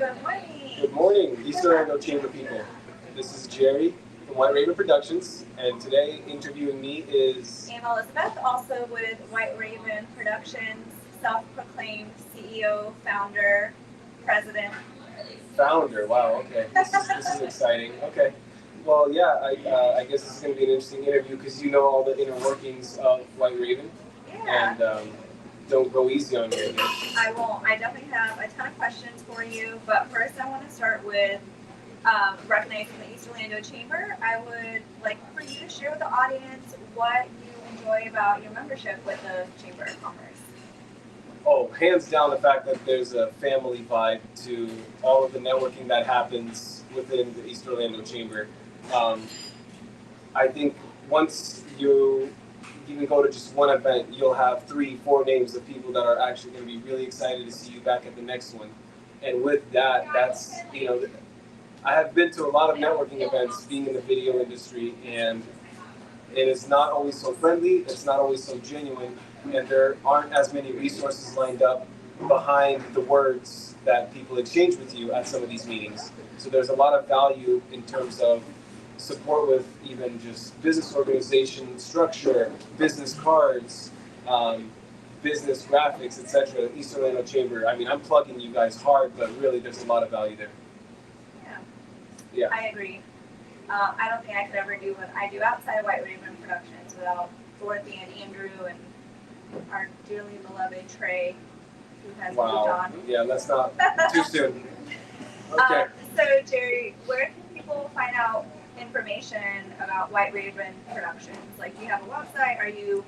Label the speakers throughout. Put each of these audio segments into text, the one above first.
Speaker 1: Good morning.
Speaker 2: Good morning, East Orlando Chamber people. This is Jerry from White Raven Productions, and today interviewing me is
Speaker 1: I'm Elizabeth, also with White Raven Productions, self-proclaimed CEO, founder, president.
Speaker 2: founder. Wow, okay, this is exciting. Okay, well, yeah, I guess this is going to be an interesting interview because you know all the inner workings of White Raven,
Speaker 1: Yeah.
Speaker 2: and don't go easy on me. I guess.
Speaker 1: I won't. I definitely have a ton of questions for you, but first I want to start with recognizing the East Orlando Chamber. I would like for you to share with the audience what you enjoy about your membership with the Chamber of Commerce.
Speaker 2: Oh, hands down, the fact that there's a family vibe to all of the networking that happens within the East Orlando Chamber. Um, I think once you even go to just one event, you'll have 3, 4 names of people that are actually going to be really excited to see you back at the next one. And with that, that's, I have been to a lot of networking events being in the video industry, and it is not always so friendly, it's not always so genuine, and there aren't as many resources lined up behind the words that people exchange with you at some of these meetings. So there's a lot of value in terms of support with even just business organization structure, business cards, business graphics, etc. East Orlando Chamber. I mean, I'm plugging you guys hard, but really there's a lot of value there.
Speaker 1: Yeah, I agree. I don't think I could ever do what I do outside of White Raven Productions without Dorothy and Andrew and our dearly beloved Trey, who has moved on.
Speaker 2: Yeah, that's not too soon. Okay.
Speaker 1: So, Jerry, where can people find out information about White Raven Productions? Like, do you have a website? Are you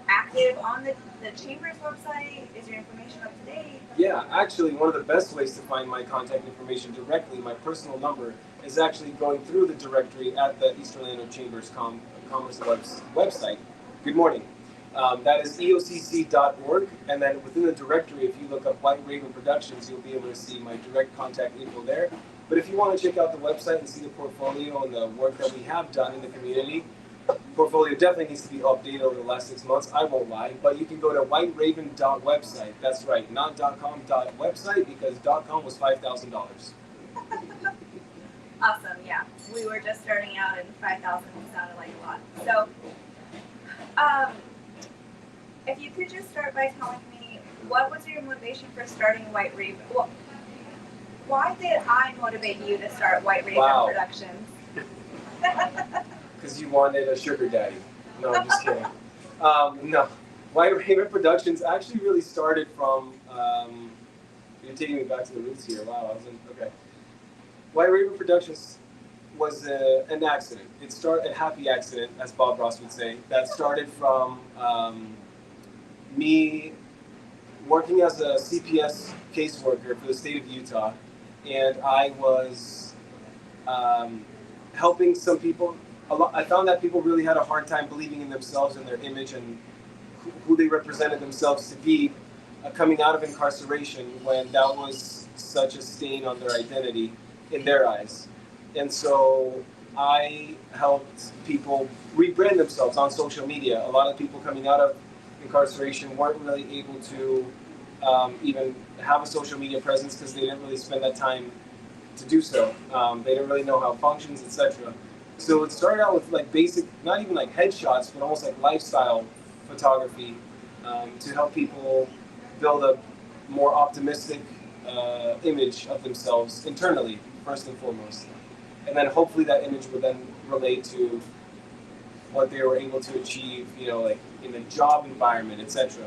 Speaker 1: active on the Chamber's website? Is your information up to date?
Speaker 2: Yeah, actually, one of the best ways to find my contact information directly, my personal number, is actually going through the directory at the East Orlando Chamber's Commerce website. Good morning. That is eocc.org, and then within the directory, if you look up White Raven Productions, you'll be able to see my direct contact info there. But if you want to check out the website and see the portfolio and the work that we have done in the community, portfolio definitely needs to be updated over the last 6 months, I won't lie, but you can go to whiteraven.website. That's right, not .com, .website, because .com was $5,000.
Speaker 1: Awesome, yeah. We were just starting out and 5,000 sounded like a lot. So, if you could just start by telling me, what was your motivation for starting White Raven? Well, why did I motivate you to start White Raven Productions?
Speaker 2: Because you wanted a sugar daddy. No, I'm just kidding. No. White Raven Productions actually really started from, you're taking me back to the roots here. Wow, okay. White Raven Productions was an accident. A happy accident, as Bob Ross would say. That started from me working as a CPS caseworker for the state of Utah, and I was helping some people. I found that people really had a hard time believing in themselves and their image and who they represented themselves to be coming out of incarceration, when that was such a stain on their identity in their eyes. And so I helped people rebrand themselves on social media. A lot of people coming out of incarceration weren't really able to even have a social media presence because they didn't really spend that time to do so. They didn't really know how it functions, etc. So it started out with like basic, not even like headshots, but almost like lifestyle photography to help people build a more optimistic image of themselves internally, first and foremost. And then hopefully that image would then relate to what they were able to achieve, like in the job environment, etc.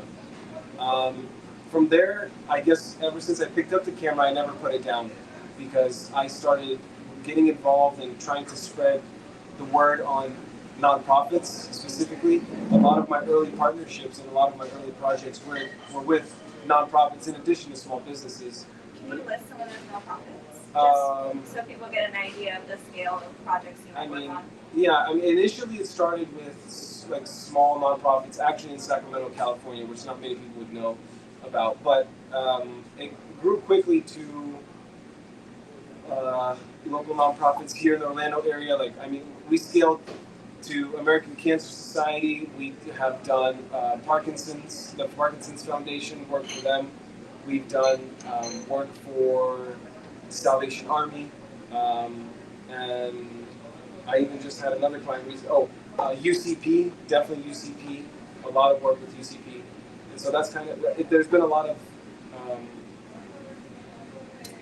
Speaker 2: From there, I guess ever since I picked up the camera, I never put it down because I started getting involved in trying to spread the word on nonprofits specifically. A lot of my early partnerships and a lot of my early projects were with nonprofits in addition to small businesses.
Speaker 1: Can you list some of those nonprofits? Just so people get an idea of the scale of projects you might work on.
Speaker 2: Yeah, initially it started with like small nonprofits, actually in Sacramento, California, which not many people would know about, but it grew quickly to local nonprofits here in the Orlando area. We scaled to American Cancer Society. We have done the Parkinson's Foundation, work for them. We've done work for Salvation Army, and I even just had another client recently. Oh, UCP, definitely UCP. A lot of work with UCP, and so that's kind of. There's been a lot of um,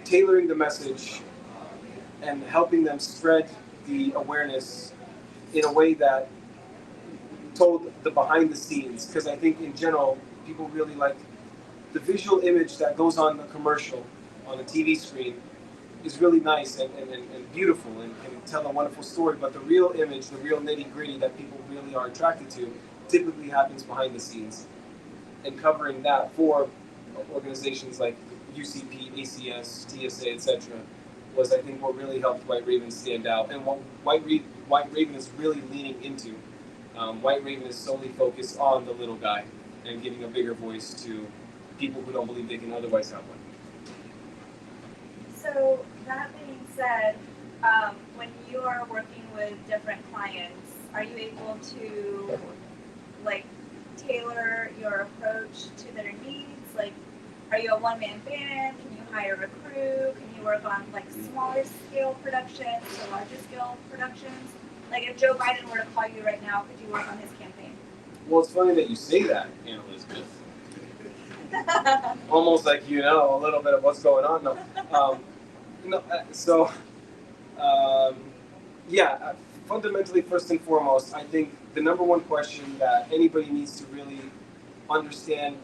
Speaker 2: tailoring the message and helping them spread the awareness in a way that told the behind the scenes. Because I think in general, people really like the visual image that goes on the commercial on the TV screen is really nice and beautiful and can tell a wonderful story. But the real image, the real nitty gritty that people really are attracted to, typically happens behind the scenes. And covering that for organizations like UCP, ACS, TSA, etc., was I think what really helped White Raven stand out, and what White Raven is really leaning into. White Raven is solely focused on the little guy and giving a bigger voice to people who don't believe they can otherwise have one.
Speaker 1: So that being said, when you are working with different clients, are you able to like tailor your approach to their needs? Like, are you a one-man band? Can you hire a crew? Can you work on like smaller scale productions or larger scale productions? Like, if Joe Biden were to call you right now, could you work on his campaign?
Speaker 2: Well, it's funny that you say that, Anna Elizabeth. Almost like you know a little bit of what's going on. Yeah, fundamentally, first and foremost, I think the number one question that anybody needs to really understand,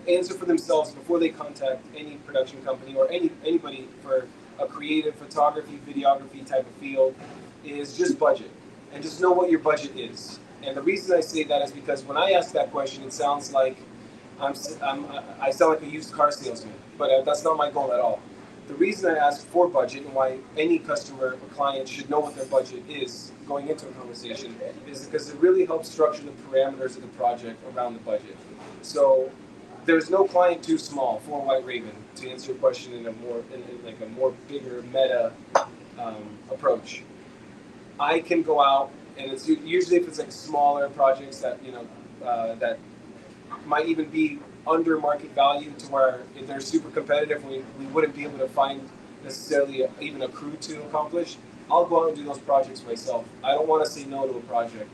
Speaker 2: answer for themselves before they contact any production company or anybody for a creative photography, videography type of field is just budget, and just know what your budget is. And the reason I say that is because when I ask that question, it sounds like I sound like a used car salesman, but that's not my goal at all. The reason I ask for budget and why any customer or client should know what their budget is going into a conversation is because it really helps structure the parameters of the project around the budget. So there's no client too small for White Raven, to answer your question in a more bigger meta approach. I can go out, and it's usually if it's like smaller projects that that might even be under market value to where if they're super competitive, we wouldn't be able to find necessarily even a crew to accomplish. I'll go out and do those projects myself. I don't want to say no to a project.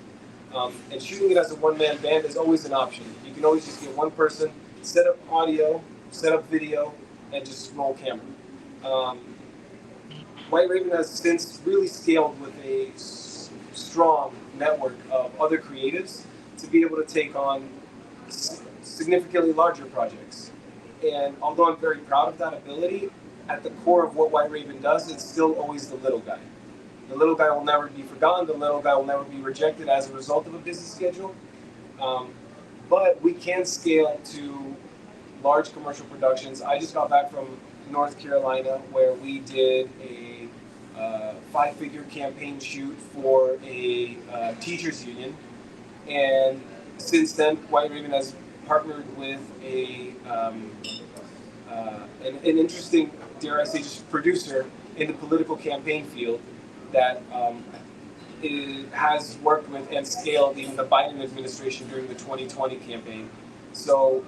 Speaker 2: And shooting it as a one-man band is always an option. You can always just get one person, set up audio, set up video, and just roll camera. White Raven has since really scaled with a strong network of other creatives to be able to take on significantly larger projects. And although I'm very proud of that ability, at the core of what White Raven does, it's still always the little guy. The little guy will never be forgotten. The little guy will never be rejected as a result of a busy schedule. But we can scale to large commercial productions. I just got back from North Carolina where we did a 5-figure campaign shoot for a teachers union. And since then, White Raven has partnered with an interesting, dare I say, just producer in the political campaign field that has worked with and scaled even the Biden administration during the 2020 campaign. So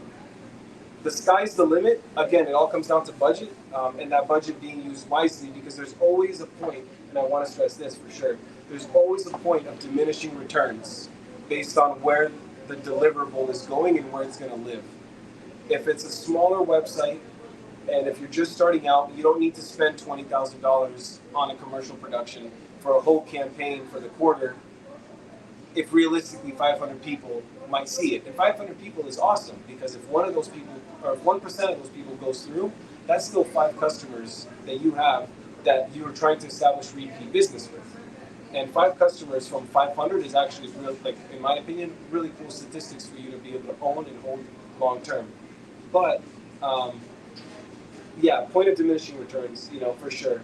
Speaker 2: the sky's the limit. Again, it all comes down to budget, and that budget being used wisely, because there's always a point, and I want to stress this for sure, there's always a point of diminishing returns based on where the deliverable is going and where it's going to live. If it's a smaller website, and if you're just starting out, you don't need to spend $20,000 on a commercial production for a whole campaign for the quarter, if realistically 500 people might see it. And 500 people is awesome, because if one of those people, or if 1% of those people goes through, that's still 5 customers that you have that you are trying to establish repeat business with. And 5 customers from 500 is actually, really, like, in my opinion, really cool statistics for you to be able to own and hold long term. But yeah, point of diminishing returns, for sure.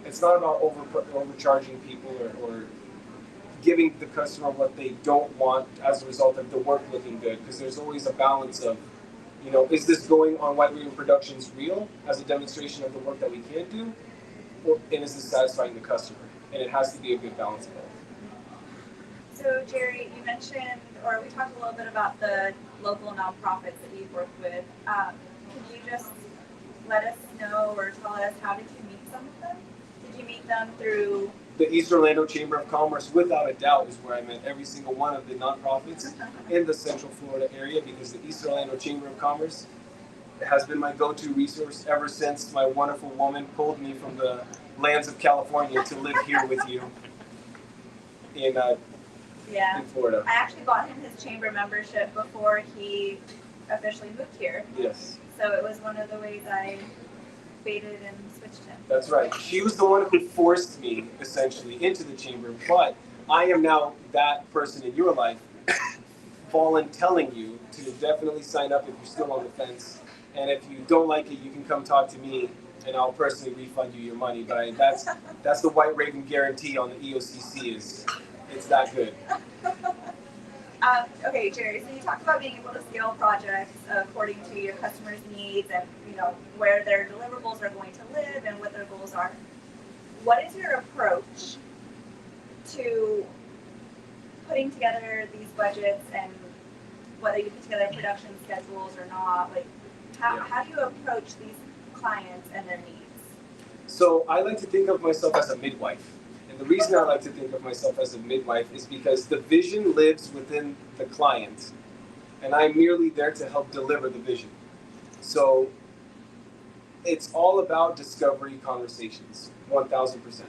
Speaker 2: It's not about overcharging people or giving the customer what they don't want as a result of the work looking good, because there's always a balance of, is this going on White Raven Productions reel as a demonstration of the work that we can do, and is this satisfying the customer? And it has to be a good balance of both.
Speaker 1: So Jerry, you mentioned, or we talked a little bit about the local nonprofits that you've worked with. Can you just let us know or tell us, how did you meet some of them? Did you meet them through?
Speaker 2: The East Orlando Chamber of Commerce, without a doubt, is where I met every single one of the nonprofits in the Central Florida area, because the East Orlando Chamber of Commerce has been my go-to resource ever since my wonderful woman pulled me from the lands of California to live here with you in
Speaker 1: Yeah.
Speaker 2: in Florida.
Speaker 1: I actually bought him his chamber membership before he officially moved here.
Speaker 2: Yes,
Speaker 1: So it was one of the ways I baited and switched him.
Speaker 2: that's right. She was the one who forced me, essentially, into the chamber, but I am now that person in your life, telling you to definitely sign up if you're still on the fence. And if you don't like it, you can come talk to me, and I'll personally refund you your money. But that's the White Raven guarantee on the EOCC, is it's that good.
Speaker 1: Okay, Jerry, so you talked about being able to scale projects according to your customers' needs and, you know, where their deliverables are going to live and what their goals are. What is your approach to putting together these budgets, and whether you put together production schedules or not? Like, how do you approach these clients and their needs?
Speaker 2: So I like to think of myself as a midwife. And the reason I like to think of myself as a midwife is because the vision lives within the client, and I'm merely there to help deliver the vision. So it's all about discovery conversations, 1000%.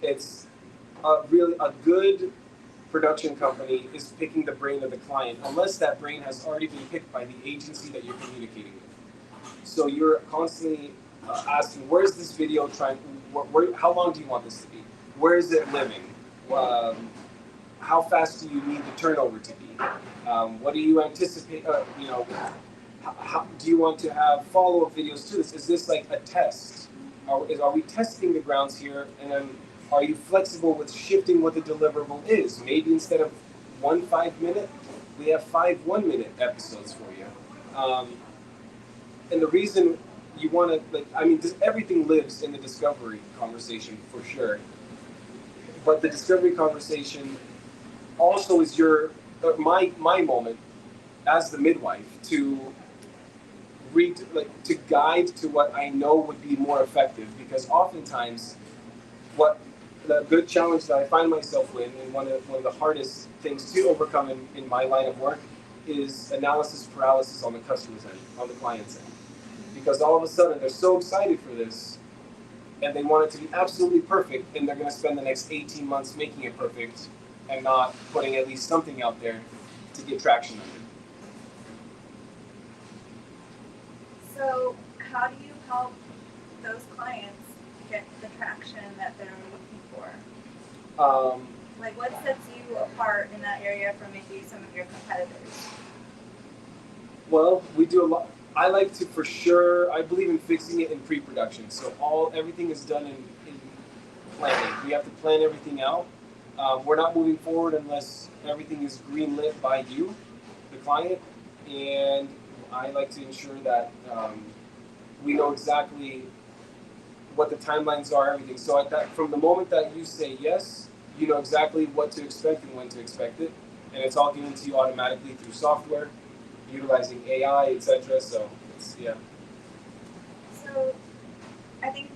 Speaker 2: It's really a good production company is picking the brain of the client, unless that brain has already been picked by the agency that you're communicating with. So you're constantly asking, where's this video trying? How long do you want this to be? Where is it living? How fast do you need the turnover to be? What do you anticipate? How do you want to have follow-up videos to this? Is this like a test? Are we testing the grounds here? And then are you flexible with shifting what the deliverable is? Maybe instead of 1 5-minute, we have 5 1-minute episodes for you. And the reason you want to, everything lives in the discovery conversation for sure. But the discovery conversation also is my moment as the midwife to to guide to what I know would be more effective, because oftentimes what the good challenge that I find myself in, and one of the hardest things to overcome in my line of work, is analysis paralysis on the customer's end, on the client's end. Because all of a sudden they're so excited for this, and they want it to be absolutely perfect, and they're going to spend the next 18 months making it perfect and not putting at least something out there to get traction on it.
Speaker 1: So how do you help those clients get the traction that they're looking for? Like, what sets you apart in that area from maybe some of your competitors?
Speaker 2: Well, we do a lot. I like to, for sure, I believe in fixing it in pre-production. So everything is done in planning. We have to plan everything out. We're not moving forward unless everything is green-lit by you, the client. And I like to ensure that we know exactly what the timelines are, everything. So from the moment that you say yes, you know exactly what to expect and when to expect it. And it's all given to you automatically through software, utilizing AI, etc. So
Speaker 1: So I think,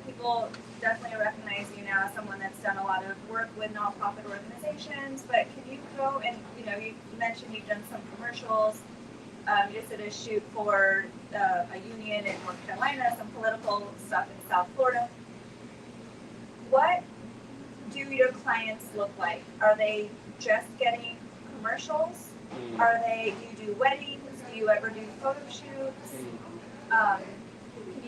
Speaker 1: people definitely recognize you now as someone that's done a lot of work with nonprofit organizations, but can you go and, you mentioned you've done some commercials, you just did a shoot for a union in North Carolina, some political stuff in South Florida. What do your clients look like? Are they just getting commercials? Do you do weddings? Do you ever do photo shoots? Can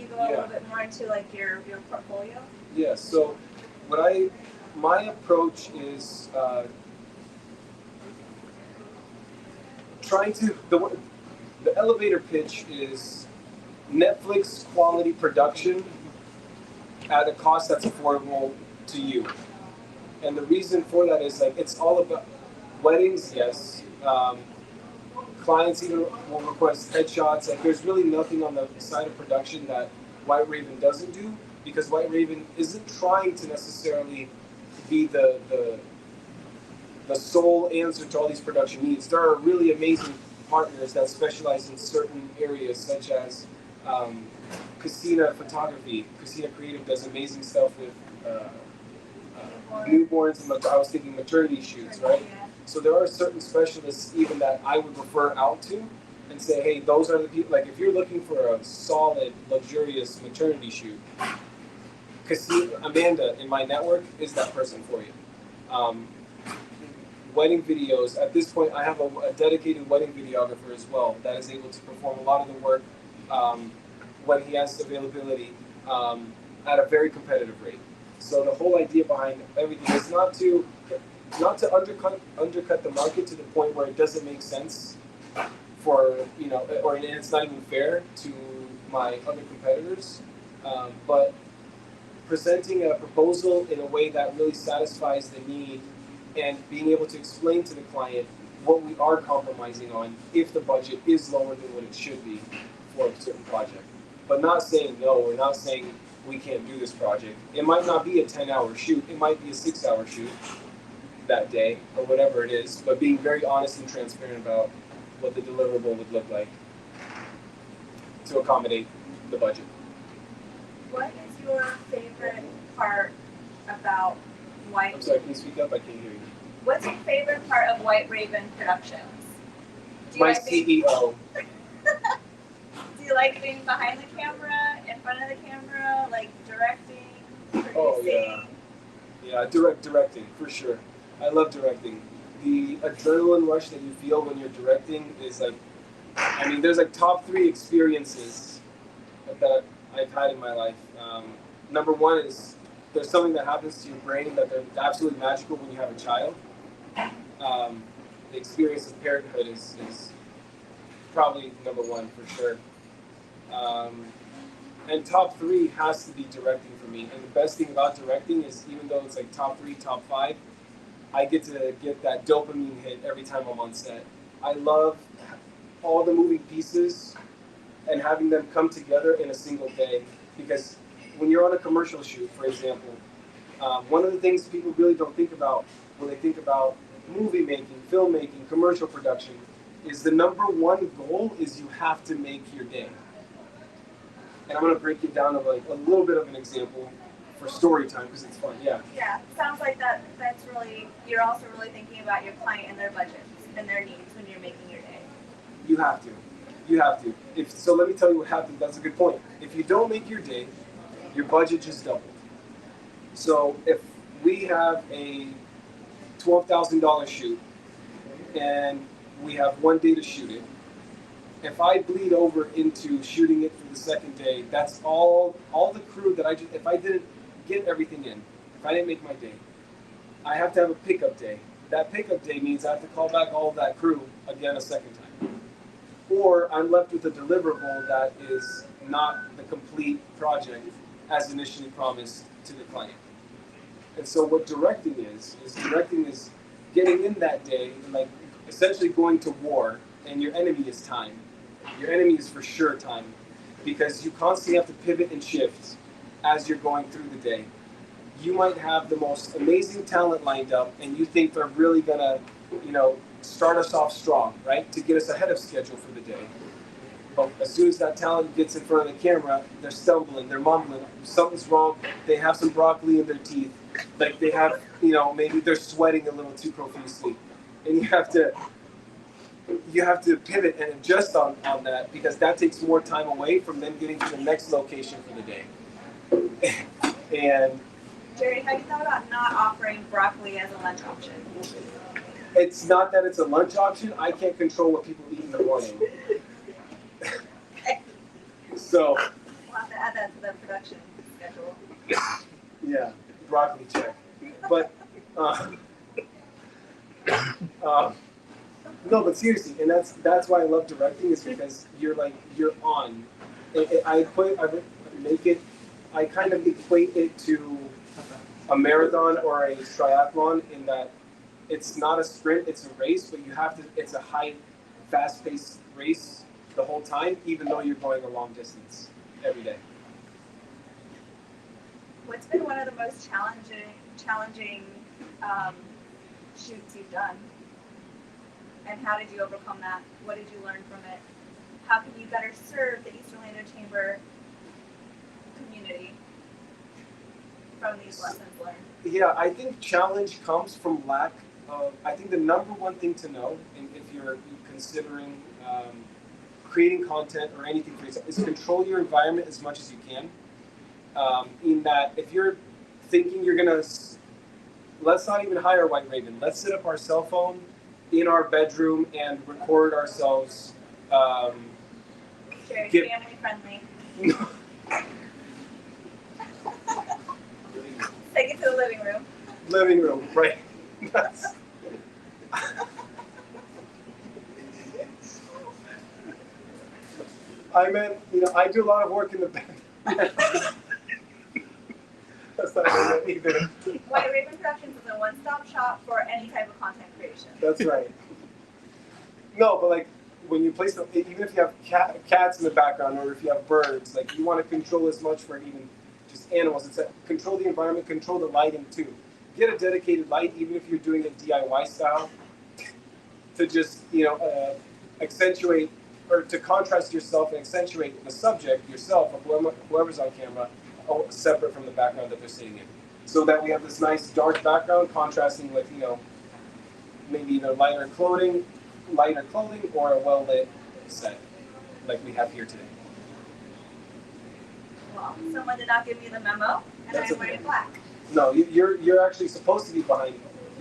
Speaker 1: you go a little bit more into like your portfolio?
Speaker 2: Yeah. So my approach is trying to the elevator pitch is Netflix quality production at a cost that's affordable to you. And the reason for that is it's all about weddings, yes. Clients even will request headshots. There's really nothing on the side of production that White Raven doesn't do, because White Raven isn't trying to necessarily be the sole answer to all these production needs. There are really amazing partners that specialize in certain areas, such as Casina Photography, Casina Creative does amazing stuff with newborns and I was thinking maternity shoots, right? So there are certain specialists even that I would refer out to and say, hey, those are the people. Like if you're looking for a solid, luxurious maternity shoot, Amanda in my network is that person for you. Wedding videos. At this point, I have a dedicated wedding videographer as well that is able to perform a lot of the work when he has availability at a very competitive rate. So the whole idea behind everything is not to undercut the market to the point where it doesn't make sense for or it's not even fair to my other competitors, but presenting a proposal in a way that really satisfies the need and being able to explain to the client what we are compromising on if the budget is lower than what it should be for a certain project. But not saying no, we're not saying we can't do this project. It might not be a 10-hour shoot, it might be a 6-hour shoot that day or whatever it is, but being very honest and transparent about what the deliverable would look like to accommodate the budget.
Speaker 1: What is your favorite part about White?
Speaker 2: I'm sorry, can you speak up? I can't hear you.
Speaker 1: What's your favorite part of White Raven Productions?
Speaker 2: My CEO.
Speaker 1: Do you like being behind the camera, in front of the camera, like directing, producing?
Speaker 2: Oh yeah, directing for sure. I love directing. The adrenaline rush that you feel when you're directing is like, I mean, there's like top 3 experiences that I've had in my life. Number one is there's something that happens to your brain that they're absolutely magical when you have a child. The experience of parenthood is probably number one for sure. And top 3 has to be directing for me. And the best thing about directing is even though it's like top 3, top 5, I get to get that dopamine hit every time I'm on set. I love all the moving pieces and having them come together in a single day. Because when you're on a commercial shoot, for example, one of the things people really don't think about when they think about movie making, filmmaking, commercial production, is the number one goal is you have to make your day. And I'm going to break it down to like a little bit of an example for story time because it's fun. Yeah.
Speaker 1: Yeah, sounds like that's really, you're also really thinking about your client and their budgets and their needs when you're making your day.
Speaker 2: You have to. You have to. So let me tell you what happens. That's a good point. If you don't make your day, your budget just doubled. So if we have a $12,000 shoot and we have one day to shoot it, if I bleed over into shooting it for the second day, that's all the crew that if I didn't get everything in, if I didn't make my day, I have to have a pickup day. That pickup day means I have to call back all of that crew again a second time. Or I'm left with a deliverable that is not the complete project as initially promised to the client. And so what directing is getting in that day and like essentially going to war, and your enemy is time. Your enemy is for sure time, because you constantly have to pivot and shift as you're going through the day. You might have the most amazing talent lined up, and you think they're really gonna, start us off strong, right, to get us ahead of schedule for the day. But as soon as that talent gets in front of the camera, they're stumbling, they're mumbling, something's wrong. They have some broccoli in their teeth, like they have, maybe they're sweating a little too profusely, and you have to pivot and adjust on that because that takes more time away from them getting to the next location for the day. And
Speaker 1: Jerry, have you thought about not offering broccoli as a lunch option?
Speaker 2: it's not that it's a lunch option. I can't control what people eat in the morning. So
Speaker 1: We'll have to add that to the production schedule.
Speaker 2: yeah, broccoli check. But no, but seriously, and that's why I love directing is because you're on. I kind of equate it to a marathon or a triathlon in that it's not a sprint, it's a race, but it's a high, fast-paced race the whole time, even though you're going a long distance every day.
Speaker 1: What's been one of the most challenging shoots you've done? And how did you overcome that? What did you learn from it? how can you better serve the East Orlando Chamber community from these lessons learned?
Speaker 2: Yeah, I think challenge comes from lack of. I think the number one thing to know, if you're considering creating content or anything for yourself, is control your environment as much as you can. In that, if you're thinking you're gonna, let's not even hire White Raven. Let's set up our cell phone in our bedroom and record ourselves.
Speaker 1: Very family friendly. Take it to the living room.
Speaker 2: Living room, right? That's, I meant, I do a lot of work in the back. That's not what I meant either.
Speaker 1: White Raven Productions is a one-stop shop for any type of content creation.
Speaker 2: That's right. No, but like when you place them, even if you have cats in the background or if you have birds, like you want to control as much for even just animals. It's control the environment, control the lighting too. Get a dedicated light, even if you're doing it DIY style, to just accentuate or to contrast yourself and accentuate the subject yourself or whoever's on camera, separate from the background that they're sitting in, so that we have this nice dark background contrasting with maybe either lighter clothing or a well lit set like we have here today.
Speaker 1: Well, someone did not give me the memo, and I'm wearing black.
Speaker 2: No, you're actually supposed to be behind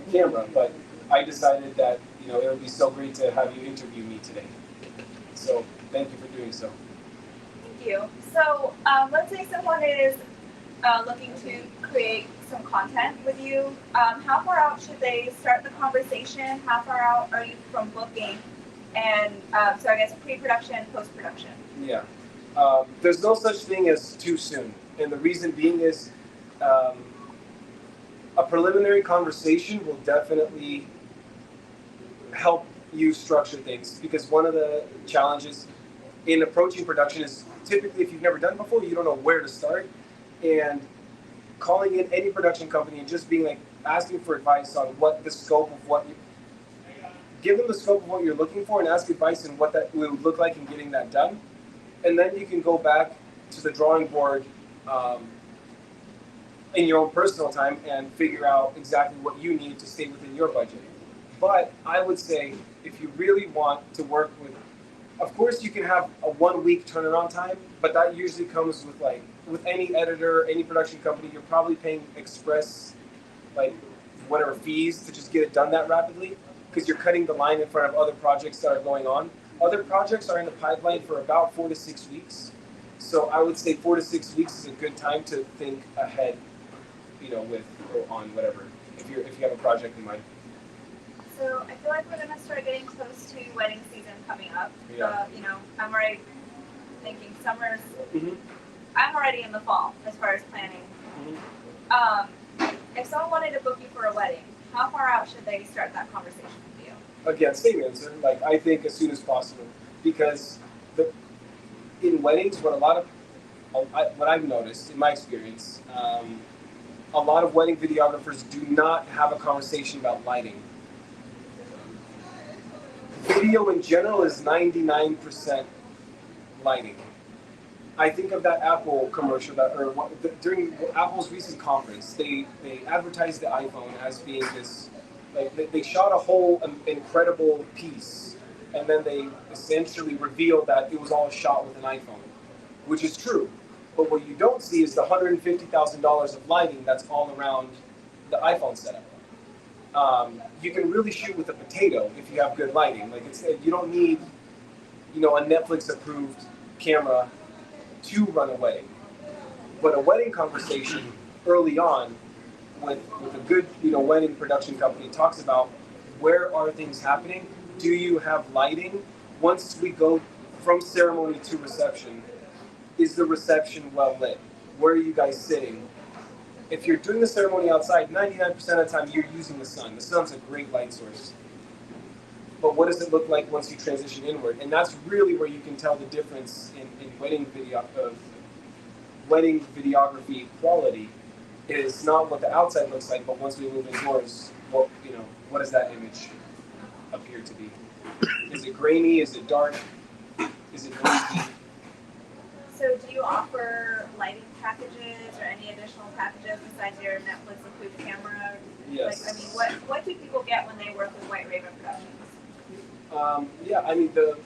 Speaker 2: the camera, but I decided that it would be so great to have you interview me today. So thank you for doing so.
Speaker 1: Thank you. So let's say someone is looking to create some content with you. How far out should they start the conversation? How far out are you from booking? And so I guess pre-production, post-production.
Speaker 2: Yeah. There's no such thing as too soon. And the reason being is a preliminary conversation will definitely help you structure things, because one of the challenges in approaching production is typically if you've never done it before, you don't know where to start. And calling in any production company and just being asking for advice on what the scope of what give them the scope of what you're looking for and ask advice on what that would look like in getting that done. And then you can go back to the drawing board in your own personal time and figure out exactly what you need to stay within your budget. But I would say if you really want to work with, of course you can have a 1 week turnaround time, but that usually comes with any editor, any production company, you're probably paying express whatever fees to just get it done that rapidly, because you're cutting the line in front of other projects that are going on. Other projects are in the pipeline for about 4 to 6 weeks. So I would say 4 to 6 weeks is a good time to think ahead, with or on whatever, if you have a project in mind.
Speaker 1: So I feel like we're gonna start getting close to wedding season coming up.
Speaker 2: Yeah.
Speaker 1: I'm already thinking summer's.
Speaker 2: Mm-hmm.
Speaker 1: I'm already in the fall as far as planning.
Speaker 2: Mm-hmm.
Speaker 1: If someone wanted to book you for a wedding, how far out should they start that conversation with you?
Speaker 2: Again, same answer. I think as soon as possible, because in weddings, what I've noticed in my experience, a lot of wedding videographers do not have a conversation about lighting. Video in general is 99% lighting. I think of that Apple commercial during Apple's recent conference, they advertised the iPhone as being this, they shot a whole incredible piece, and then they essentially revealed that it was all shot with an iPhone, which is true. But what you don't see is the $150,000 of lighting that's all around the iPhone setup. You can really shoot with a potato if you have good lighting. You don't need, a Netflix-approved camera to run a wedding. But a wedding conversation early on with a good, wedding production company talks about where are things happening? Do you have lighting? Once we go from ceremony to reception, is the reception well lit? Where are you guys sitting? If you're doing the ceremony outside, 99% of the time you're using the sun. The sun's a great light source. But what does it look like once you transition inward? And that's really where you can tell the difference in wedding videography quality is not what the outside looks like, but once we move indoors, what does that image appear to be? Is it grainy? Is it dark? Is it noisy?
Speaker 1: So do you offer lighting packages or any additional packages besides your Netflix included camera?
Speaker 2: Yes.
Speaker 1: Like, I mean, what do people get when they work with White Raven Productions?
Speaker 2: Yeah, I mean the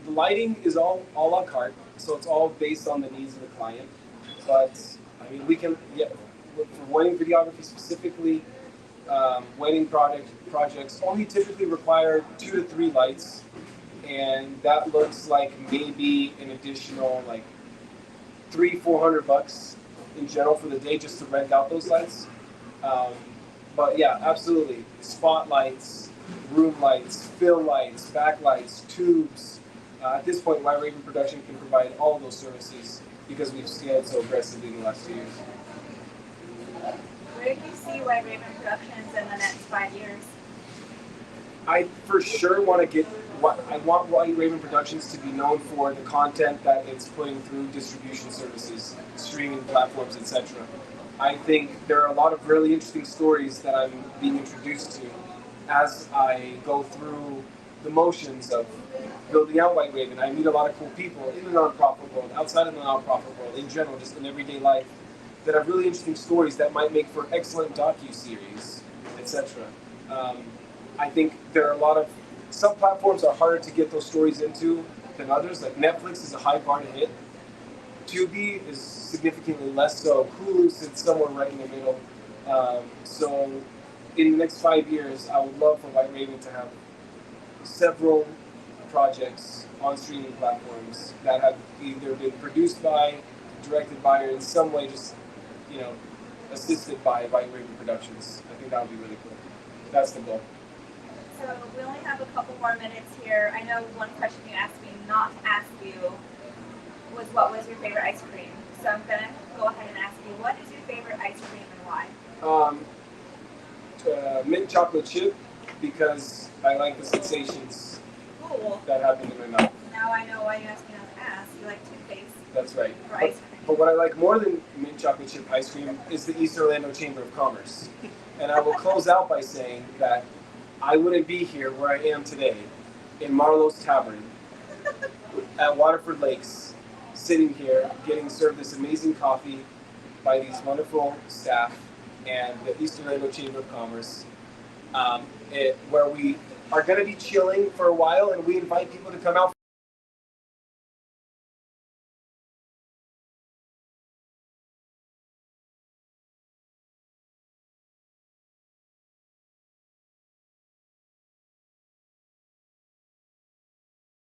Speaker 2: lighting is all a la carte, so it's all based on the needs of the client. But I mean, we can for wedding videography specifically, wedding projects only typically require 2 to 3 lights, and that looks like maybe an additional like $300-400 in general for the day just to rent out those lights. But yeah, absolutely, spotlights, room lights, fill lights, backlights, tubes. At this point, White Raven Production can provide all of those services because we've scaled so aggressively in the last 2 years.
Speaker 1: Where do you see White Raven Productions in the next 5 years?
Speaker 2: I for sure want to get. I want White Raven Productions to be known for the content that it's putting through distribution services, streaming platforms, etc. I think there are a lot of really interesting stories that I'm being introduced to as I go through the motions of building out White Raven. I meet a lot of cool people in the nonprofit world, outside of the nonprofit world, in general, just in everyday life, that have really interesting stories that might make for excellent docu-series, etc. I think there are a lot of, some platforms are harder to get those stories into than others. Like Netflix is a high bar to hit. Tubi is significantly less so. Hulu sits somewhere right in the middle. So in the next 5 years, I would love for White Raven to have several projects on streaming platforms that have either been produced by, directed by, or in some way just, assisted by White Raven Productions. I think that would be really cool. That's the goal.
Speaker 1: So we only have a couple more minutes here. I know one question you asked me not to ask you was what was your favorite ice cream. So I'm gonna go ahead and ask you, what is your favorite ice cream and why?
Speaker 2: Mint chocolate chip, because I like the sensations
Speaker 1: Cool.
Speaker 2: that happen in my mouth.
Speaker 1: Now I know why you asked me not to ask. You like toothpaste
Speaker 2: That's right.
Speaker 1: for ice cream.
Speaker 2: But what I like more than mint chocolate chip ice cream is the East Orlando Chamber of Commerce. And I will close out by saying that I wouldn't be here where I am today in Marlowe's Tavern at Waterford Lakes, sitting here getting served this amazing coffee by these wonderful staff and the East Orlando Chamber of Commerce, where we are going to be chilling for a while, and we invite people to come out